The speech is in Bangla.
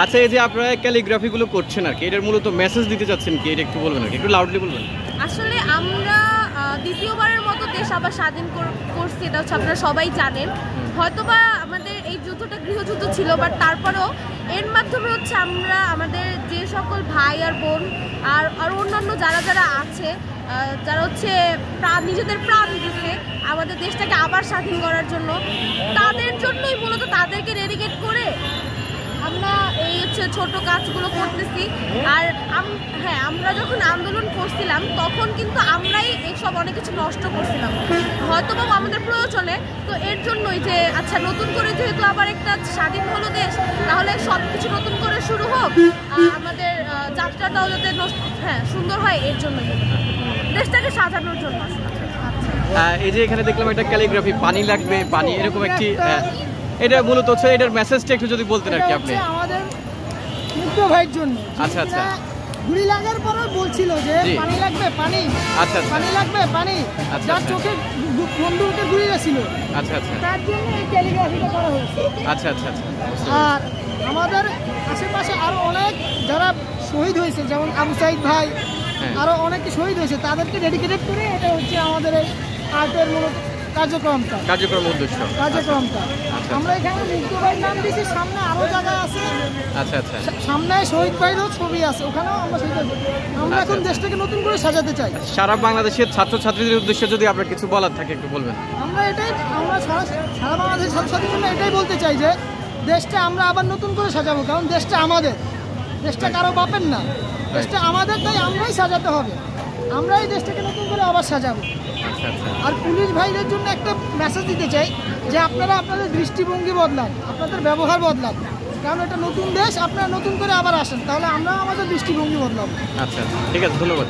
আচ্ছা, এই যে আপনারা ক্যালিগ্রাফিগুলো করছেন আর কি, এটার মূলত মেসেজ দিতে চাচ্ছেন কি, এটা একটু বলবেন আর কি, একটু লাউডলি বলবেন। আসলে আমরা দ্বিতীয়বারের মতো দেশ আবার স্বাধীন করছি, এটা হচ্ছে আপনারা সবাই জানেন। হয়তোবা আমাদের এই যুদ্ধটা গৃহযুদ্ধ ছিল, বাট তারপরেও এর মাধ্যমে হচ্ছে আমরা আমাদের যে সকল ভাই আর বোন আর অন্যান্য যারা যারা আছে, যারা হচ্ছে নিজেদের প্রাণ দিচ্ছে আমাদের দেশটাকে আবার স্বাধীন করার জন্য, তাদের জন্যই মূলত তাদেরকে ডেডিকেট করে আমরা এই হচ্ছে ছোট কাজগুলো করতেছি। আর হ্যাঁ, আমরা যখন আন্দোলন করছিলাম তখন কিন্তু আমরাই এইসব অনেক কিছু নষ্ট করছিলাম, হয়তো বা আমাদের প্রয়োজনে। তো এর জন্যই যে আচ্ছা, নতুন করে যেহেতু আবার একটা স্বাধীন হলো দেশ, তাহলে সব কিছু নতুন করে শুরু হোক, আমাদের যাত্রাটাও যাতে সুন্দর হয়, এর জন্যই দেশটাকে সাজানোর জন্য। এই যে এখানে দেখলাম একটা ক্যালিগ্রাফি, পানি লাগবে পানি, এরকম একটি, এটা মূলত হচ্ছে এটার মেসেজটা একটু যদি বলতেন আর কি আপনি। আমাদের মুগ্ধ ভাইয়ের জন্য। আচ্ছা আচ্ছা। গুলি লাগার পরে বলছিল যে পানি লাগবে পানি, আচ্ছা পানি লাগবে পানি, যার চোখে বন্দুকের গুলি গেছিল। আচ্ছা আচ্ছা। তার জন্য এই ক্যালিগ্রাফিটা করা হয়েছে। আচ্ছা আচ্ছা আচ্ছা। আর আমাদের আশেপাশে আরো অনেক যারা শহীদ হয়েছে, যেমন আবু সাইদ ভাই, আরো অনেকে শহীদ হয়েছে, তাদেরকে ডেডিকেটেড করে এটা হচ্ছে আমাদের এই আর্টের মূলত কার্যক্রমটা। আমরা এখানে মুগ্ধ ভাইয়ের নাম দিয়েছি, সামনে আরো জায়গা আছে। আচ্ছা আচ্ছা। সামনে শহীদ ভাইয়েরও ছবি আছে, ওখানেও আমরা শহীদ হয়েছি। আমরা এখন দেশটাকে নতুন করে সাজাতে চাই। সারা বাংলাদেশের ছাত্রছাত্রীদের উদ্দেশ্যে যদি আপনার কিছু বলার থাকে একটু বলবেন। আমরা সারা বাংলাদেশের ছাত্রছাত্রীদের জন্য এটাই বলতে চাই যে দেশটা আমরা আবার নতুন করে সাজাবো, কারণ দেশটা আমাদের, দেশটা কারো বাপের না, দেশটা আমাদের, তাই আমরাই সাজাতে হবে, আমরাই দেশটাকে নতুন করে আবার সাজাবো। আর পুলিশ ভাইদের জন্য একটা মেসেজ দিতে চাই যে আপনারা আপনাদের দৃষ্টিভঙ্গি বদলান, আপনাদের ব্যবহার বদলান, কারণ এটা নতুন দেশ, আপনারা নতুন করে আবার আসেন, তাহলে আমরা আমাদের দৃষ্টিভঙ্গি বদলাবো। আচ্ছা, ঠিক আছে, ধন্যবাদ।